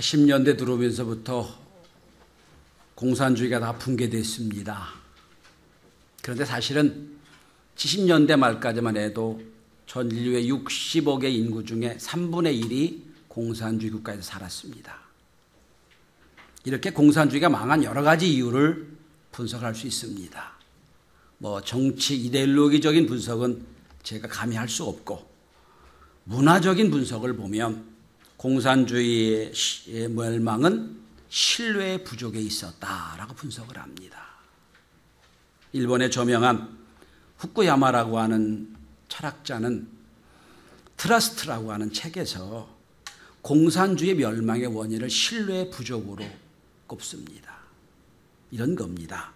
80년대 들어오면서부터 공산주의가 다 붕괴됐습니다. 그런데 사실은 70년대 말까지만 해도 전 인류의 60억의 인구 중에 3분의 1이 공산주의 국가에서 살았습니다. 이렇게 공산주의가 망한 여러 가지 이유를 분석할 수 있습니다. 정치 이데올로기적인 분석은 제가 감히 할 수 없고, 문화적인 분석을 보면 공산주의의 멸망은 신뢰의 부족에 있었다라고 분석을 합니다. 일본의 저명한 후쿠야마라고 하는 철학자는 트러스트라고 하는 책에서 공산주의 멸망의 원인을 신뢰의 부족으로 꼽습니다. 이런 겁니다.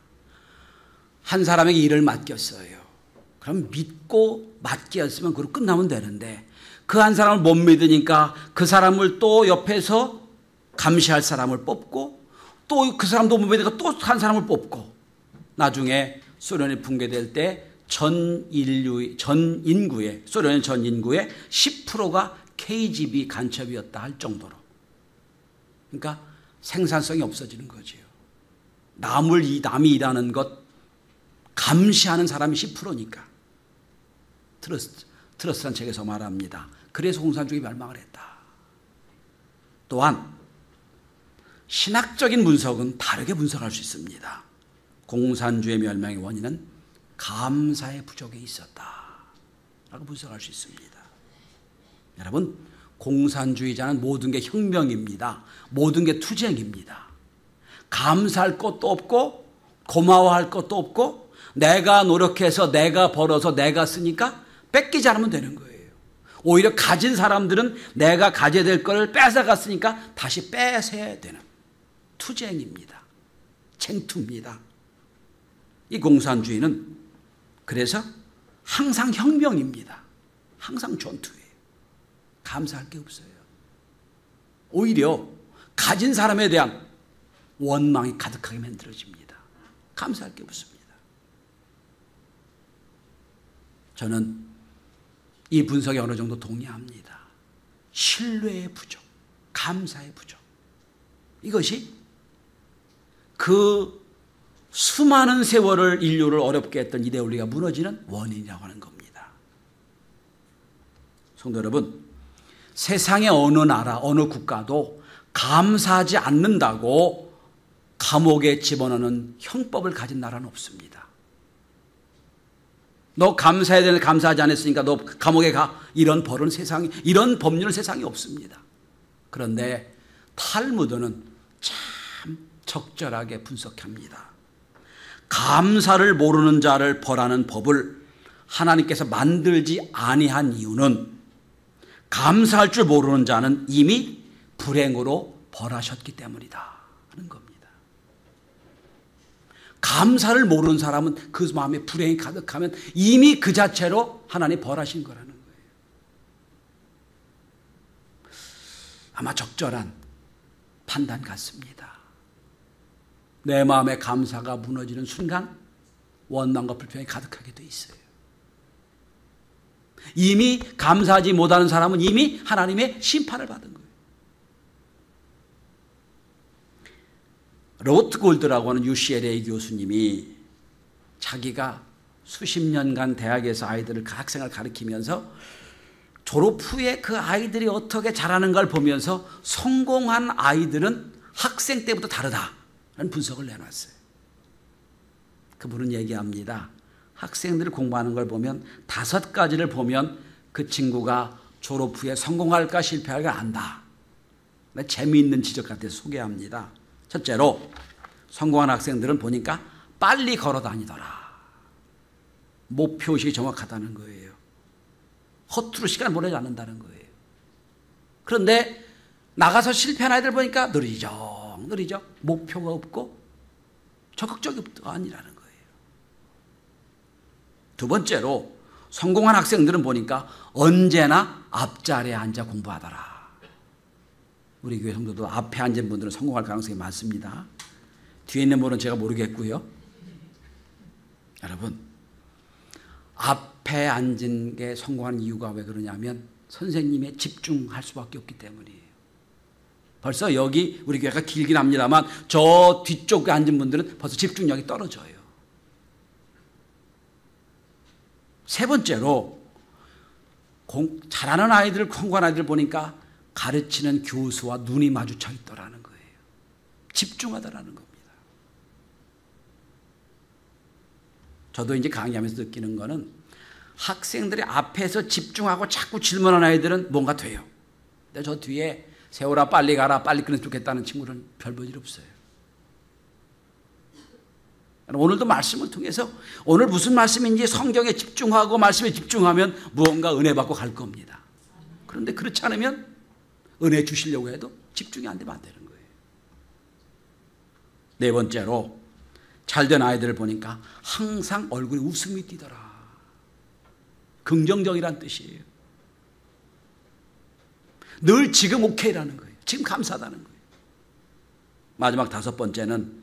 한 사람에게 일을 맡겼어요. 그럼 믿고 맡겼으면 그걸로 끝나면 되는데, 그 한 사람을 못 믿으니까 그 사람을 또 옆에서 감시할 사람을 뽑고, 또 그 사람도 못 믿으니까 또 한 사람을 뽑고, 나중에 소련이 붕괴될 때 소련의 전 인구의 10%가 KGB 간첩이었다 할 정도로. 그러니까 생산성이 없어지는 거죠. 남이 일하는 것 감시하는 사람이 10%니까. 트러스트란 책에서 말합니다. 그래서 공산주의 멸망을 했다. 또한 신학적인 분석은 다르게 분석할 수 있습니다. 공산주의 멸망의 원인은 감사의 부족에 있었다라고 분석할 수 있습니다. 여러분, 공산주의자는 모든 게 혁명입니다. 모든 게 투쟁입니다. 감사할 것도 없고 고마워할 것도 없고, 내가 노력해서 내가 벌어서 내가 쓰니까 뺏기지 않으면 되는 거예요. 오히려 가진 사람들은 내가 가져야 될 걸 뺏어갔으니까 다시 뺏어야 되는 투쟁입니다. 쟁투입니다. 이 공산주의는 그래서 항상 혁명입니다. 항상 전투예요. 감사할 게 없어요. 오히려 가진 사람에 대한 원망이 가득하게 만들어집니다. 감사할 게 없습니다. 저는 이 분석에 어느 정도 동의합니다. 신뢰의 부족, 감사의 부족. 이것이 그 수많은 세월을 인류를 어렵게 했던 이데올로기가 무너지는 원인이라고 하는 겁니다. 성도 여러분, 세상의 어느 나라, 어느 국가도 감사하지 않는다고 감옥에 집어넣는 형법을 가진 나라는 없습니다. 너 감사해야 되는데 감사하지 않았으니까 너 감옥에 가. 이런 법률은 세상에 없습니다. 그런데 탈무드는 참 적절하게 분석합니다. 감사를 모르는 자를 벌하는 법을 하나님께서 만들지 아니한 이유는 감사할 줄 모르는 자는 이미 불행으로 벌하셨기 때문이다 하는 겁니다. 감사를 모르는 사람은 그 마음에 불행이 가득하면 이미 그 자체로 하나님 벌하신 거라는 거예요. 아마 적절한 판단 같습니다. 내 마음의 감사가 무너지는 순간 원망과 불평이 가득하게 돼 있어요. 이미 감사하지 못하는 사람은 이미 하나님의 심판을 받은 거예요. 로버트 골드라고 하는 UCLA 교수님이 자기가 수십 년간 대학에서 학생을 가르치면서 졸업 후에 그 아이들이 어떻게 자라는 걸 보면서 성공한 아이들은 학생 때부터 다르다라는 분석을 내놨어요. 그분은 얘기합니다. 학생들이 공부하는 걸 보면 5가지를 보면 그 친구가 졸업 후에 성공할까 실패할까 안다. 재미있는 지적 같아서 소개합니다. 첫째로, 성공한 학생들은 보니까 빨리 걸어 다니더라. 목표의식이 정확하다는 거예요. 허투루 시간 보내지 않는다는 거예요. 그런데 나가서 실패한 아이들 보니까 느리적 목표가 없고 적극적이 아니라는 거예요. 두 번째로, 성공한 학생들은 보니까 언제나 앞자리에 앉아 공부하더라. 우리 교회 성도도 앞에 앉은 분들은 성공할 가능성이 많습니다. 뒤에 있는 분은 제가 모르겠고요. 여러분, 앞에 앉은 게 성공하는 이유가 왜 그러냐면 선생님에 집중할 수밖에 없기 때문이에요. 벌써 여기 우리 교회가 길긴 합니다만 저 뒤쪽에 앉은 분들은 벌써 집중력이 떨어져요. 세 번째로 잘하는 아이들, 공부하는 아이들 보니까 가르치는 교수와 눈이 마주쳐 있더라는 거예요. 집중하더라는 겁니다. 저도 이제 강의하면서 느끼는 거는 학생들이 앞에서 집중하고 자꾸 질문하는 아이들은 뭔가 돼요. 근데 저 뒤에 세월아 빨리 가라 빨리 끝냈으면 좋겠다는 친구는 별 볼 일 없어요. 오늘도 말씀을 통해서 오늘 무슨 말씀인지 성경에 집중하고 말씀에 집중하면 무언가 은혜 받고 갈 겁니다. 그런데 그렇지 않으면 은혜 주시려고 해도 집중이 안 되면 안 되는 거예요. 네 번째로 잘된 아이들을 보니까 항상 얼굴에 웃음이 띄더라. 긍정적이란 뜻이에요. 늘 지금 오케이라는 거예요. 지금 감사하다는 거예요. 마지막 다섯 번째는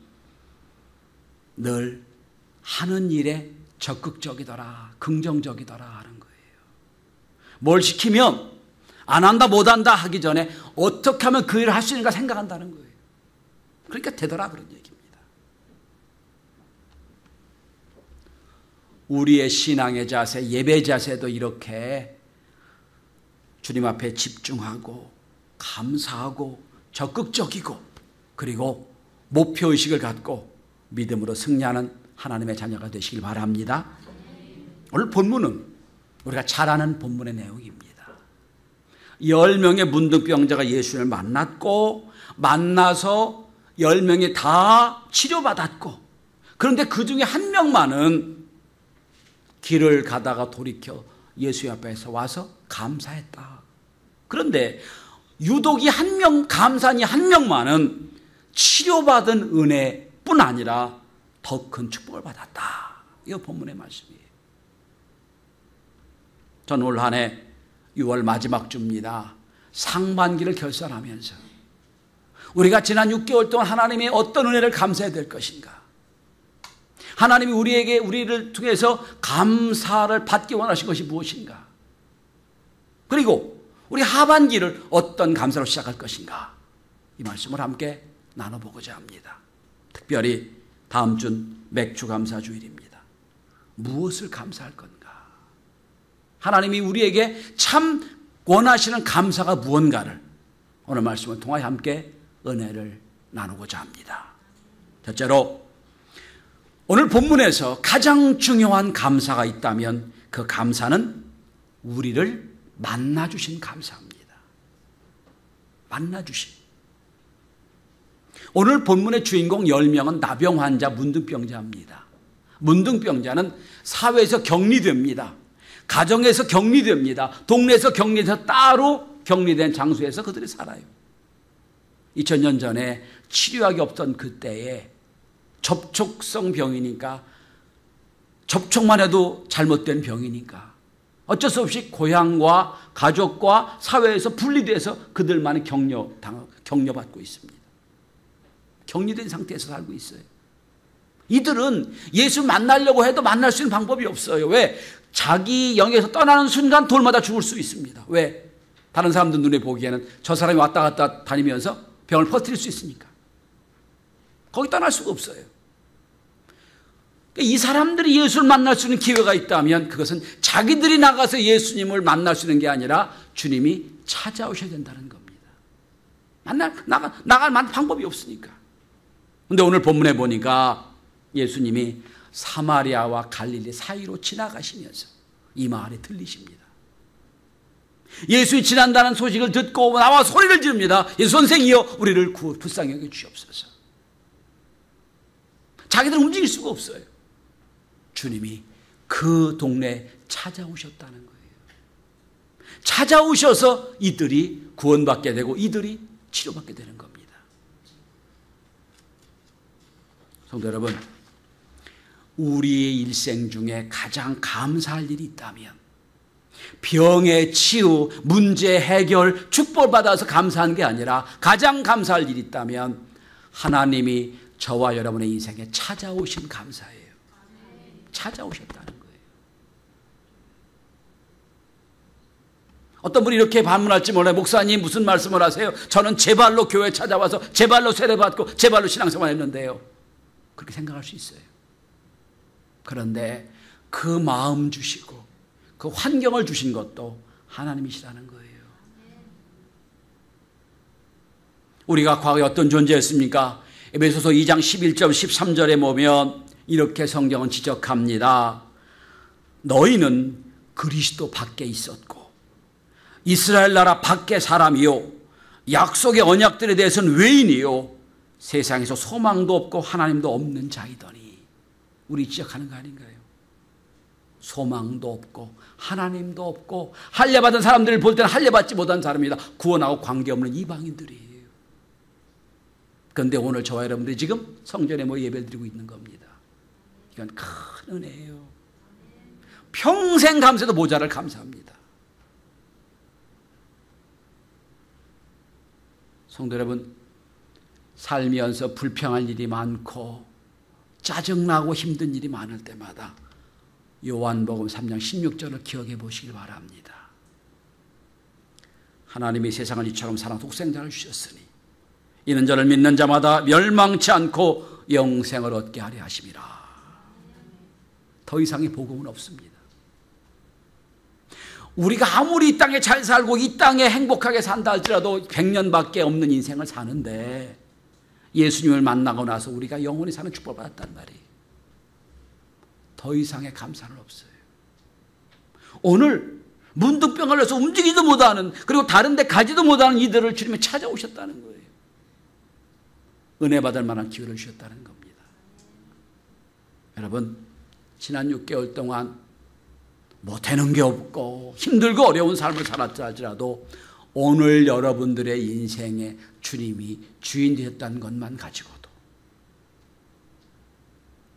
늘 하는 일에 적극적이더라, 긍정적이더라 하는 거예요. 뭘 시키면 안 한다, 못 한다 하기 전에 어떻게 하면 그 일을 할 수 있는가 생각한다는 거예요. 그러니까 되더라 그런 얘기입니다. 우리의 신앙의 자세, 예배 자세도 이렇게 주님 앞에 집중하고 감사하고 적극적이고 그리고 목표의식을 갖고 믿음으로 승리하는 하나님의 자녀가 되시길 바랍니다. 오늘 본문은 우리가 잘 아는 본문의 내용입니다. 10명의 문둥병자가 예수를 만났고 만나서 10명이 다 치료받았고 그런데 그 중에 한 명만은 길을 가다가 돌이켜 예수 앞에서 와서 감사했다. 그런데 유독 이 한 명, 감사한 이 한 명만은 치료받은 은혜뿐 아니라 더 큰 축복을 받았다. 이거 본문의 말씀이에요. 전 올 한 해 6월 마지막 주입니다. 상반기를 결산하면서 우리가 지난 6개월 동안 하나님의 어떤 은혜를 감사해야 될 것인가? 하나님이 우리를 통해서 감사를 받기 원하신 것이 무엇인가? 그리고 우리 하반기를 어떤 감사로 시작할 것인가? 이 말씀을 함께 나눠보고자 합니다. 특별히 다음 주는 맥주 감사 주일입니다. 무엇을 감사할 건가? 하나님이 우리에게 참 원하시는 감사가 무언가를 오늘 말씀을 통하여 함께 은혜를 나누고자 합니다. 첫째로 오늘 본문에서 가장 중요한 감사가 있다면 그 감사는 우리를 만나주신 감사입니다. 만나주신. 오늘 본문의 주인공 10명은 나병 환자, 문둥병자입니다. 문둥병자는 사회에서 격리됩니다. 가정에서 격리됩니다. 동네에서 격리돼서 따로 격리된 장소에서 그들이 살아요. 2000년 전에 치료약이 없던 그때에 접촉성 병이니까 접촉만 해도 잘못된 병이니까 어쩔 수 없이 고향과 가족과 사회에서 분리돼서 그들만의 격려받고 있습니다. 격리된 상태에서 살고 있어요. 이들은 예수 만나려고 해도 만날 수 있는 방법이 없어요. 왜? 자기 영에서 떠나는 순간 돌마다 죽을 수 있습니다. 왜? 다른 사람들 눈에 보기에는 저 사람이 왔다 갔다 다니면서 병을 퍼뜨릴 수 있으니까. 거기 떠날 수가 없어요. 이 사람들이 예수를 만날 수 있는 기회가 있다면 그것은 자기들이 나가서 예수님을 만날 수 있는 게 아니라 주님이 찾아오셔야 된다는 겁니다. 나갈 방법이 없으니까. 그런데 오늘 본문에 보니까 예수님이 사마리아와 갈릴리 사이로 지나가시면서 이 말이 들리십니다. 예수이 지난다는 소식을 듣고 나와 소리를 지릅니다. 예수 선생이여 우리를 불쌍히 여겨 주시옵소서. 자기들은 움직일 수가 없어요. 주님이 그 동네에 찾아오셨다는 거예요. 찾아오셔서 이들이 구원받게 되고 이들이 치료받게 되는 겁니다. 성도 여러분, 우리의 일생 중에 가장 감사할 일이 있다면 병의 치유, 문제 해결, 축복받아서 감사한 게 아니라 가장 감사할 일이 있다면 하나님이 저와 여러분의 인생에 찾아오신 감사예요. 찾아오셨다는 거예요. 어떤 분이 이렇게 반문할지 몰라요. 목사님 무슨 말씀을 하세요? 저는 제 발로 교회 찾아와서 제 발로 세례받고 제 발로 신앙생활 했는데요. 그렇게 생각할 수 있어요. 그런데 그 마음 주시고 그 환경을 주신 것도 하나님이시라는 거예요. 우리가 과거에 어떤 존재였습니까? 에베소서 2장 11절 13절에 보면 이렇게 성경은 지적합니다. 너희는 그리스도 밖에 있었고 이스라엘 나라 밖의 사람이요 약속의 언약들에 대해서는 외인이요 세상에서 소망도 없고 하나님도 없는 자이더니. 우리 지적하는 거 아닌가요? 소망도 없고 하나님도 없고 할례받은 사람들을 볼 때는 할례받지 못한 사람이다. 구원하고 관계없는 이방인들이에요. 그런데 오늘 저와 여러분들이 지금 성전에 예배를 드리고 있는 겁니다. 이건 큰 은혜예요. 평생 감사도 모자랄 감사합니다. 성도 여러분, 살면서 불평할 일이 많고 짜증나고 힘든 일이 많을 때마다 요한복음 3장 16절을 기억해 보시길 바랍니다. 하나님이 세상을 이처럼 사랑 독생자를 주셨으니 이는 저를 믿는 자마다 멸망치 않고 영생을 얻게 하려 하심이라. 더 이상의 복음은 없습니다. 우리가 아무리 이 땅에 잘 살고 이 땅에 행복하게 산다 할지라도 100년밖에 없는 인생을 사는데 예수님을 만나고 나서 우리가 영원히 사는 축복을 받았단 말이에요. 더 이상의 감사는 없어요. 오늘 문득병 걸려서 움직이지도 못하는, 그리고 다른 데 가지도 못하는 이들을 주님이 찾아오셨다는 거예요. 은혜 받을 만한 기회를 주셨다는 겁니다. 여러분, 지난 6개월 동안 뭐 되는 게 없고 힘들고 어려운 삶을 살았다 할지라도 오늘 여러분들의 인생에 주님이 주인 되셨다는 것만 가지고도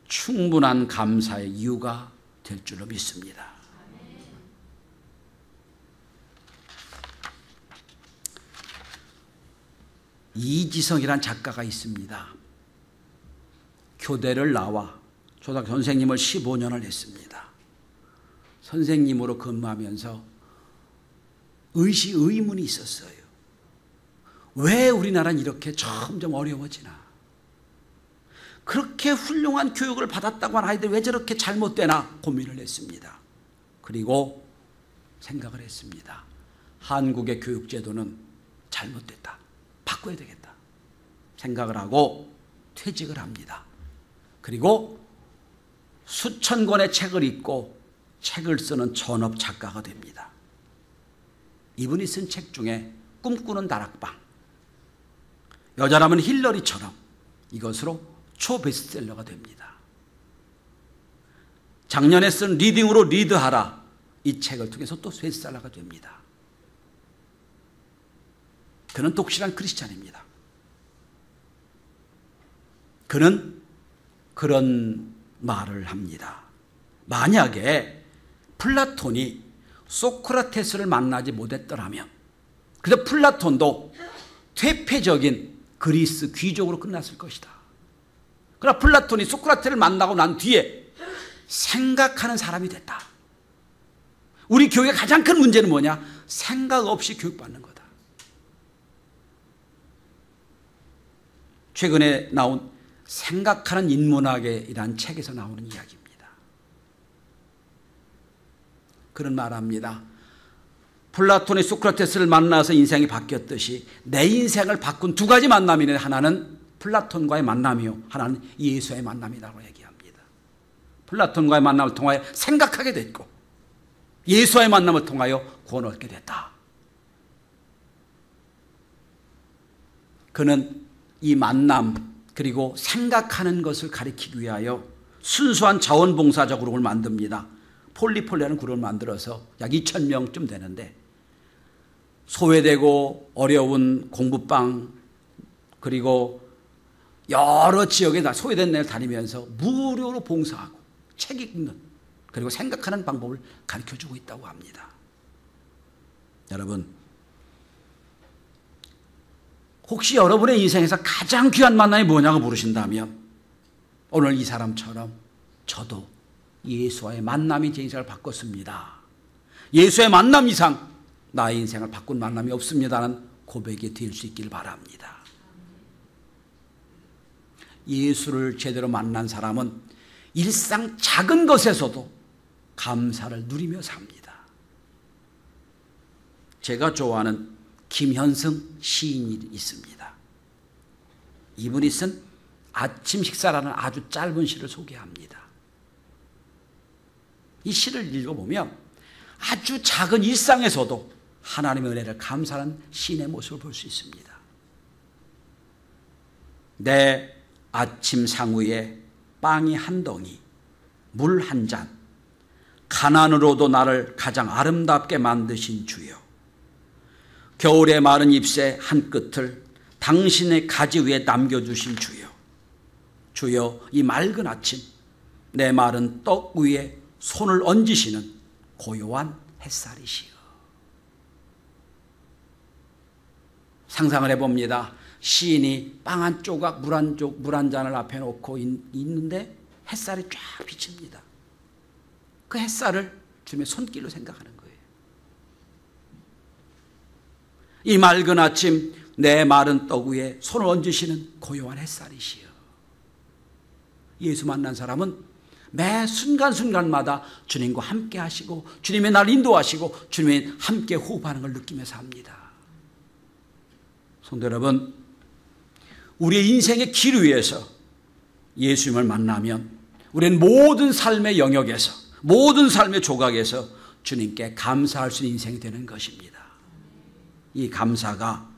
충분한 감사의 이유가 될 줄로 믿습니다. 이지성이란 작가가 있습니다. 교대를 나와 초등학교 선생님을 15년을 했습니다. 선생님으로 근무하면서 의문이 있었어요. 왜 우리나라는 이렇게 점점 어려워지나? 그렇게 훌륭한 교육을 받았다고 하는 아이들 왜 저렇게 잘못되나 고민을 했습니다. 그리고 생각을 했습니다. 한국의 교육제도는 잘못됐다. 바꿔야 되겠다. 생각을 하고 퇴직을 합니다. 그리고 수천 권의 책을 읽고 책을 쓰는 전업 작가가 됩니다. 이분이 쓴 책 중에 꿈꾸는 다락방, 여자라면 힐러리처럼, 이것으로 초베스트셀러가 됩니다. 작년에 쓴 리딩으로 리드하라, 이 책을 통해서 또 베스트셀러가 됩니다. 그는 독실한 크리스찬입니다. 그는 그런 말을 합니다. 만약에 플라톤이 소크라테스를 만나지 못했더라면, 그래서 플라톤도 퇴폐적인 그리스 귀족으로 끝났을 것이다. 그러나 플라톤이 소크라테스를 만나고 난 뒤에 생각하는 사람이 됐다. 우리 교육의 가장 큰 문제는 뭐냐? 생각 없이 교육받는 거다. 최근에 나온 생각하는 인문학이라는 책에서 나오는 이야기입니다. 그런 말합니다. 플라톤이 소크라테스를 만나서 인생이 바뀌었듯이 내 인생을 바꾼 두 가지 만남이네. 하나는 플라톤과의 만남이요, 하나는 예수의 만남이라고 얘기합니다. 플라톤과의 만남을 통하여 생각하게 됐고 예수의 만남을 통하여 구원을 얻게 됐다. 그는 이 만남 그리고 생각하는 것을 가리키기 위하여 순수한 자원봉사자 그룹을 만듭니다. 폴리폴리라는 그룹을 만들어서 약 2,000명쯤 되는데 소외되고 어려운 공부방 그리고 여러 지역에 다 소외된 데를 다니면서 무료로 봉사하고 책 읽는 그리고 생각하는 방법을 가르쳐주고 있다고 합니다. 여러분, 혹시 여러분의 인생에서 가장 귀한 만남이 뭐냐고 물으신다면 오늘 이 사람처럼 저도 예수와의 만남이 제 인생을 바꿨습니다. 예수의 만남 이상 나의 인생을 바꾼 만남이 없습니다는 고백이 될 수 있길 바랍니다. 예수를 제대로 만난 사람은 일상 작은 것에서도 감사를 누리며 삽니다. 제가 좋아하는 김현승 시인이 있습니다. 이분이 쓴 아침 식사라는 아주 짧은 시를 소개합니다. 이 시를 읽어보면 아주 작은 일상에서도 하나님의 은혜를 감사하는 시인의 모습을 볼 수 있습니다. 내 아침 상우에 빵이 한 덩이, 물 한 잔, 가난으로도 나를 가장 아름답게 만드신 주여, 겨울의 마른 잎새 한 끝을 당신의 가지 위에 남겨주신 주여, 주여 이 맑은 아침 내 마른 떡 위에 손을 얹으시는 고요한 햇살이시여. 상상을 해봅니다. 시인이 빵 한 조각, 물 한 잔을 앞에 놓고 있는데 햇살이 쫙 비칩니다. 그 햇살을 주님의 손길로 생각하는 거예요. 이 맑은 아침 내 마른 떡 위에 손을 얹으시는 고요한 햇살이시여. 예수 만난 사람은 매 순간순간마다 주님과 함께 하시고 주님의 나를 인도하시고 주님의 함께 호흡하는 걸 느끼며 삽니다. 성도 여러분, 우리의 인생의 길 위에서 예수님을 만나면 우리는 모든 삶의 영역에서, 모든 삶의 조각에서 주님께 감사할 수 있는 인생이 되는 것입니다. 이 감사가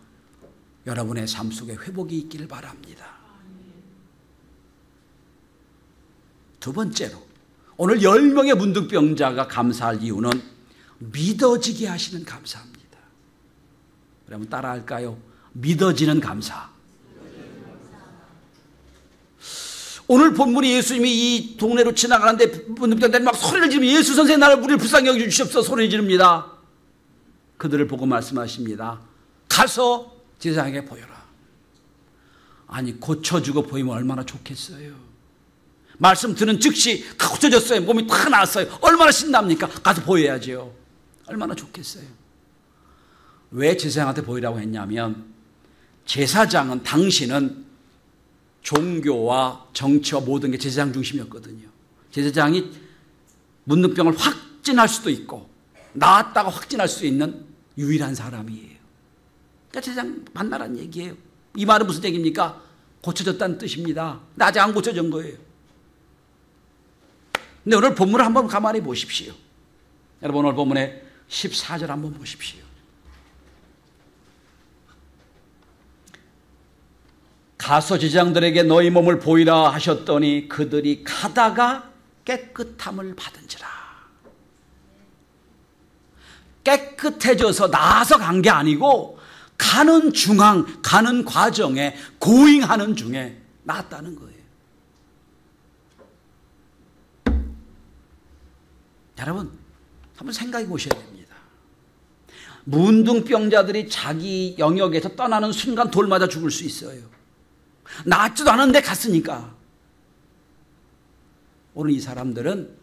여러분의 삶 속에 회복이 있기를 바랍니다. 두 번째로, 오늘 10명의 문둥병자가 감사할 이유는 믿어지게 하시는 감사입니다. 여러분 따라할까요? 믿어지는 감사. 오늘 본문이 예수님이 이 동네로 지나가는데 문둥병자들이 막 소리를 지르며 예수 선생님 나를 우리를 불쌍히 여겨주시옵소서 소리 지릅니다. 그들을 보고 말씀하십니다. 가서 제사장에게 보여라. 아니 고쳐주고 보이면 얼마나 좋겠어요. 말씀 듣는 즉시 고쳐졌어요. 몸이 다 나았어요. 얼마나 신납니까? 가서 보여야죠. 얼마나 좋겠어요. 왜 제사장한테 보이라고 했냐면 제사장은 당시는 종교와 정치와 모든 게 제사장 중심이었거든요. 제사장이 문둥병을 확진할 수도 있고 나았다가 확진할 수 있는 유일한 사람이에요. 그러니까 제사장 만나라는 얘기예요. 이 말은 무슨 얘기입니까? 고쳐졌다는 뜻입니다. 근데 아직 안 고쳐진 거예요. 근데 오늘 본문을 한번 가만히 보십시오. 여러분 오늘 본문의 14절 한번 보십시오. 가서 제사장들에게 너희 몸을 보이라 하셨더니 그들이 가다가 깨끗함을 받은지라. 깨끗해져서 나아서 간 게 아니고 가는 중앙, 가는 과정에 고잉하는 중에 나았다는 거예요. 여러분 한번 생각해 보셔야 됩니다. 문둥병자들이 자기 영역에서 떠나는 순간 돌 맞아 죽을 수 있어요. 낫지도 않은데 갔으니까. 오늘 이 사람들은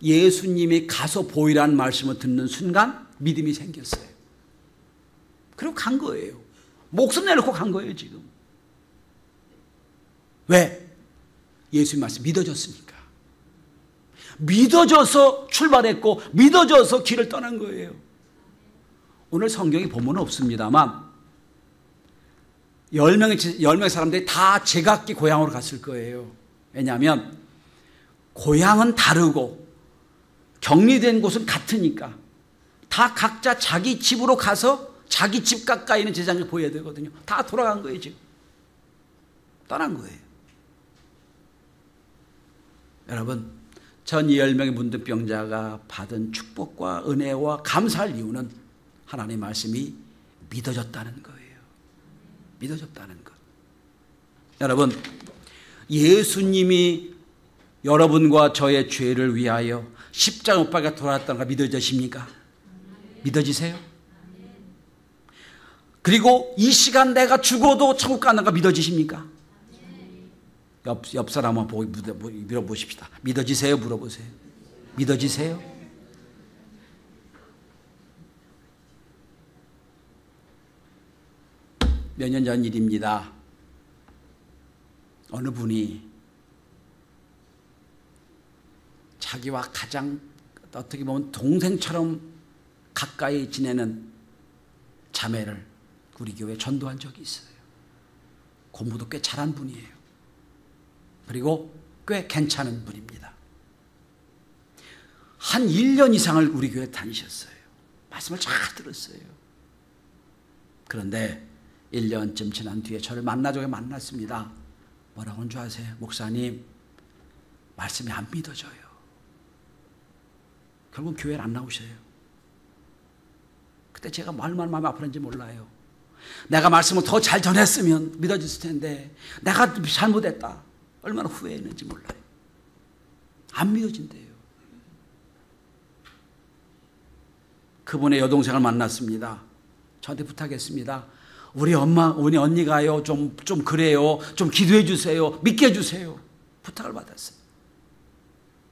예수님이 가서 보이라는 말씀을 듣는 순간 믿음이 생겼어요. 그리고 간 거예요. 목숨 내놓고 간 거예요 지금. 왜? 예수님 말씀 믿어졌으니까. 믿어져서 출발했고 믿어져서 길을 떠난 거예요. 오늘 성경에 보면 없습니다만 10명의 사람들이 다 제각기 고향으로 갔을 거예요. 왜냐하면 고향은 다르고 격리된 곳은 같으니까 다 각자 자기 집으로 가서 자기 집 가까이 있는 제사장을 보여야 되거든요. 다 돌아간 거예요 지금. 떠난 거예요. 여러분 전 10명의 문둥병자가 받은 축복과 은혜와 감사할 이유는 하나님의 말씀이 믿어졌다는 거예요. 믿어졌다는 것. 여러분 예수님이 여러분과 저의 죄를 위하여 십자가 못 박아 돌아왔다는 거 믿어지십니까? 믿어지세요? 그리고 이 시간 내가 죽어도 천국 가는 거 믿어지십니까? 옆 사람 한번 물어보십시다. 믿어지세요? 물어보세요. 믿어지세요? 몇 년 전 일입니다. 어느 분이 자기와 가장 어떻게 보면 동생처럼 가까이 지내는 자매를 우리 교회에 전도한 적이 있어요. 공부도 꽤 잘한 분이에요. 그리고 꽤 괜찮은 분입니다. 한 1년 이상을 우리 교회에 다니셨어요. 말씀을 잘 들었어요. 그런데 1년쯤 지난 뒤에 저를 만났습니다. 뭐라고 하는 줄 아세요? 목사님, 말씀이 안 믿어져요. 결국 교회를 안 나오셔요. 그때 제가 얼마나 마음이 아팠는지 몰라요. 내가 말씀을 더 잘 전했으면 믿어졌을 텐데 내가 잘못했다. 얼마나 후회했는지 몰라요. 안 믿어진대요. 그분의 여동생을 만났습니다. 저한테 부탁했습니다. 우리 언니가요, 좀 그래요. 좀 기도해 주세요. 믿게 해주세요. 부탁을 받았어요.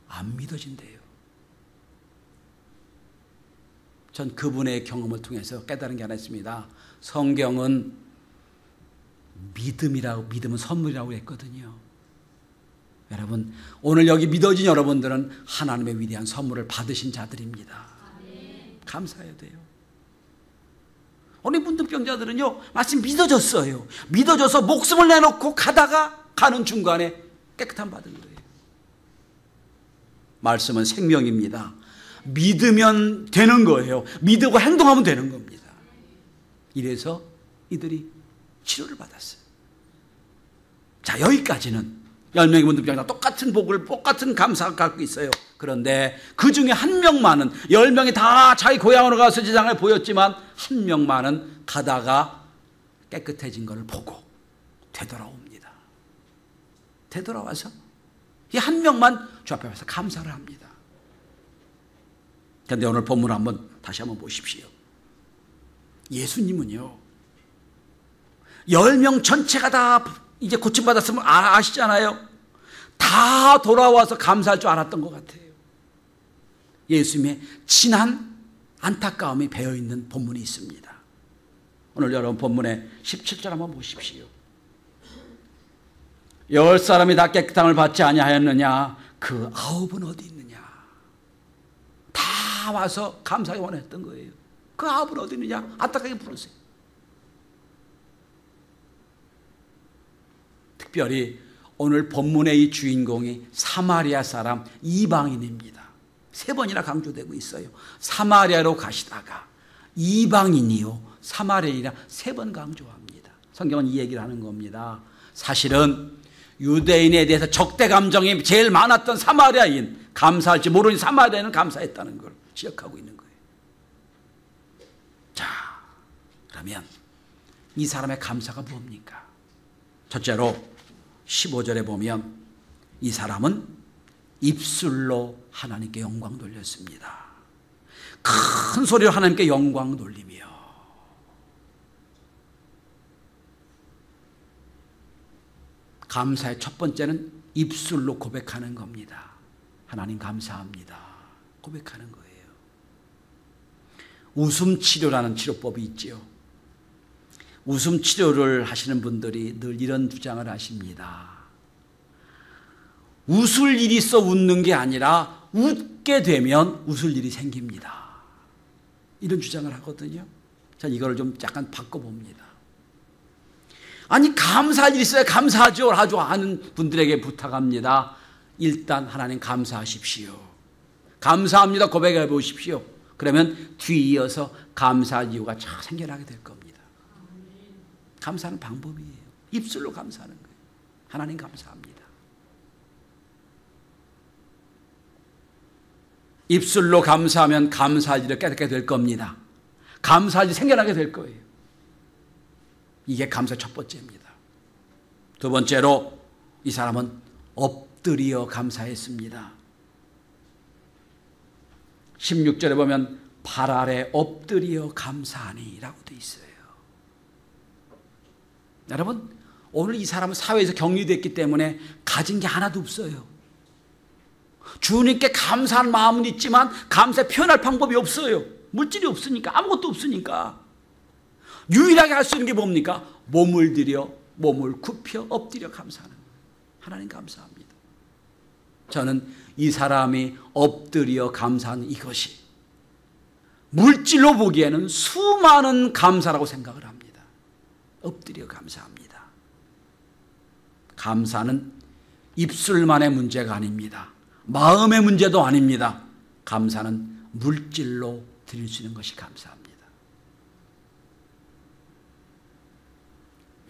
안 믿어진대요. 전 그분의 경험을 통해서 깨달은 게 하나 있습니다. 성경은 믿음은 선물이라고 했거든요. 여러분, 오늘 여기 믿어진 여러분들은 하나님의 위대한 선물을 받으신 자들입니다. 감사해야 돼요. 오늘 문둥병자들은요, 마침 믿어졌어요. 믿어져서 목숨을 내놓고 가는 중간에 깨끗함 받은 거예요. 말씀은 생명입니다. 믿으면 되는 거예요. 믿고 행동하면 되는 겁니다. 이래서 이들이 치료를 받았어요. 자, 여기까지는 10명의 문둥병자가 똑같은 복을, 똑같은 감사를 갖고 있어요. 그런데 그 중에 한 명만은, 10명이 다 자기 고향으로 가서 세상을 보였지만 한 명만은 가다가 깨끗해진 것을 보고 되돌아옵니다. 되돌아와서 이 한 명만 주 앞에 와서 감사를 합니다. 그런데 오늘 본문을 다시 한번 보십시오. 예수님은요, 10명 전체가 다 이제 고침받았으면 아시잖아요. 다 돌아와서 감사할 줄 알았던 것 같아요. 예수님의 진한 안타까움이 배어있는 본문이 있습니다. 오늘 여러분 본문의 17절 한번 보십시오. 10사람이 다 깨끗함을 받지 아니하였느냐? 그 9은 어디 있느냐? 다 와서 감사하기 원했던 거예요. 그 9은 어디 있느냐? 안타깝게 부르세요. 특별히 오늘 본문의 이 주인공이 사마리아 사람 이방인입니다. 3번이나 강조되고 있어요. 사마리아로 가시다가 이방인이요 사마리아이라 3번 강조합니다. 성경은 이 얘기를 하는 겁니다. 사실은 유대인에 대해서 적대 감정이 제일 많았던 사마리아인, 감사할지 모르는 사마리아인은 감사했다는 걸 지적하고 있는 거예요. 자, 그러면 이 사람의 감사가 뭡니까? 첫째로 15절에 보면 이 사람은 입술로 하나님께 영광 돌렸습니다. 큰 소리로 하나님께 영광 돌리며, 감사의 첫 번째는 입술로 고백하는 겁니다. 하나님 감사합니다. 고백하는 거예요. 웃음 치료라는 치료법이 있지요. 웃음 치료를 하시는 분들이 늘 이런 주장을 하십니다. 웃을 일이 있어 웃는 게 아니라 웃게 되면 웃을 일이 생깁니다. 이런 주장을 하거든요. 전 이걸 좀 약간 바꿔봅니다. 아니, 감사할 일이 있어야 감사하죠 하는 분들에게 부탁합니다. 일단 하나님 감사하십시오. 감사합니다 고백해 보십시오. 그러면 뒤이어서 감사할 이유가 쫙 생겨나게 될 겁니다. 감사하는 방법이에요. 입술로 감사하는 거예요. 하나님 감사합니다. 입술로 감사하면 감사할 일을 깨닫게 될 겁니다. 감사할 일이 생겨나게 될 거예요. 이게 감사의 첫 번째입니다. 두 번째로 이 사람은 엎드려 감사했습니다. 16절에 보면 발 아래 엎드려 감사하니 라고 되어 있어요. 여러분, 오늘 이 사람은 사회에서 격리됐기 때문에 가진 게 하나도 없어요. 주님께 감사한 마음은 있지만 감사에 표현할 방법이 없어요. 물질이 없으니까, 아무것도 없으니까. 유일하게 할 수 있는 게 뭡니까? 몸을 들여 몸을 굽혀 엎드려 감사하는 거예요. 하나님 감사합니다. 저는 이 사람이 엎드려 감사하는 이것이 물질로 보기에는 수많은 감사라고 생각을 합니다. 엎드려 감사합니다. 감사는 입술만의 문제가 아닙니다. 마음의 문제도 아닙니다. 감사는 물질로 드릴 수 있는 것이 감사합니다.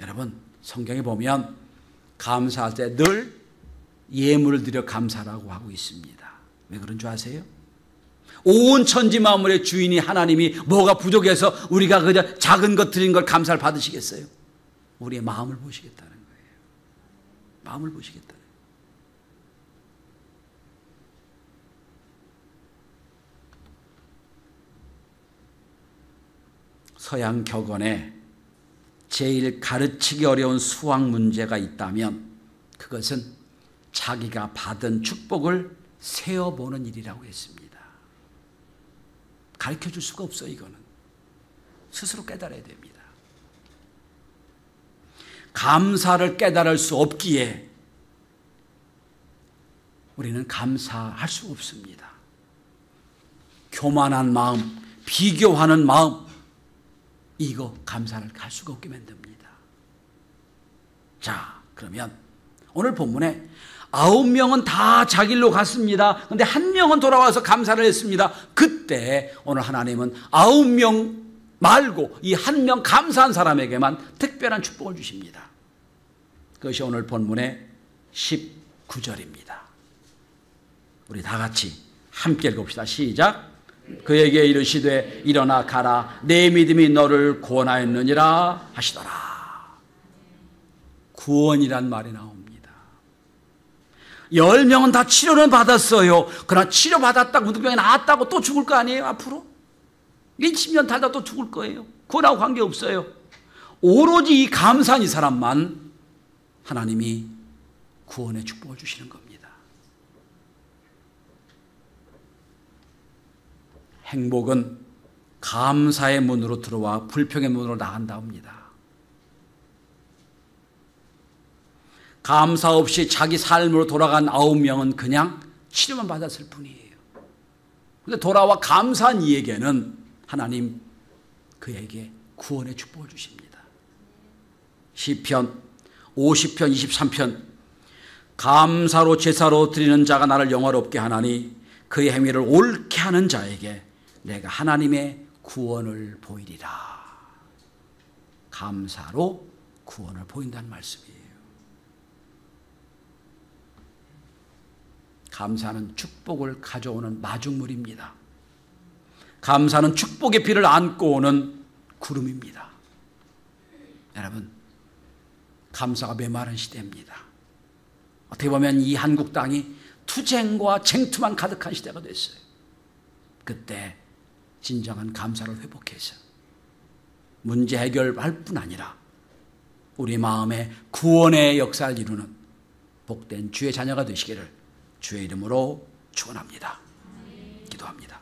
여러분, 성경에 보면 감사할 때 늘 예물을 드려 감사라고 하고 있습니다. 왜 그런 줄 아세요? 온 천지 만물의 주인이 하나님이 뭐가 부족해서 우리가 그저 작은 것 드린 걸 감사를 받으시겠어요? 우리의 마음을 보시겠다는 거예요. 마음을 보시겠다는 거예요. 서양 격언에 제일 가르치기 어려운 수학 문제가 있다면 그것은 자기가 받은 축복을 세어보는 일이라고 했습니다. 가르쳐줄 수가 없어요. 이거는 스스로 깨달아야 됩니다. 감사를 깨달을 수 없기에 우리는 감사할 수 없습니다. 교만한 마음, 비교하는 마음, 이거 감사를 할 수가 없게 만듭니다. 자, 그러면 오늘 본문에 9명은 다 자기 일로 갔습니다. 그런데 한 명은 돌아와서 감사를 했습니다. 그때 오늘 하나님은 9명 말고 이 한 명 감사한 사람에게만 특별한 축복을 주십니다. 그것이 오늘 본문의 19절입니다. 우리 다 같이 함께 읽읍시다. 시작. 그에게 이르시되 일어나 가라 내 믿음이 너를 구원하였느니라 하시더라. 구원이란 말이 나옵니다. 10명은 다 치료는 받았어요. 그러나 치료받았다고 문득병이 나았다고 또 죽을 거 아니에요? 앞으로 10년 살다 또 죽을 거예요. 그거하고 관계없어요. 오로지 이 감사한 이 사람만 하나님이 구원의 축복을 주시는 겁니다. 행복은 감사의 문으로 들어와 불평의 문으로 나간다옵니다. 감사 없이 자기 삶으로 돌아간 9명은 그냥 치료만 받았을 뿐이에요. 그런데 돌아와 감사한 이에게는 하나님 그에게 구원의 축복을 주십니다. 시편 50편 23편 감사로 제사로 드리는 자가 나를 영화롭게 하나니 그의 행위를 옳게 하는 자에게 내가 하나님의 구원을 보이리라. 감사로 구원을 보인다는 말씀이에요. 감사는 축복을 가져오는 마중물입니다. 감사는 축복의 비를 안고 오는 구름입니다. 여러분, 감사가 메마른 시대입니다. 어떻게 보면 이 한국 땅이 투쟁과 쟁투만 가득한 시대가 됐어요. 그때 진정한 감사를 회복해서 문제 해결할 뿐 아니라 우리 마음에 구원의 역사를 이루는 복된 주의 자녀가 되시기를 주의 이름으로 축원합니다. 기도합니다.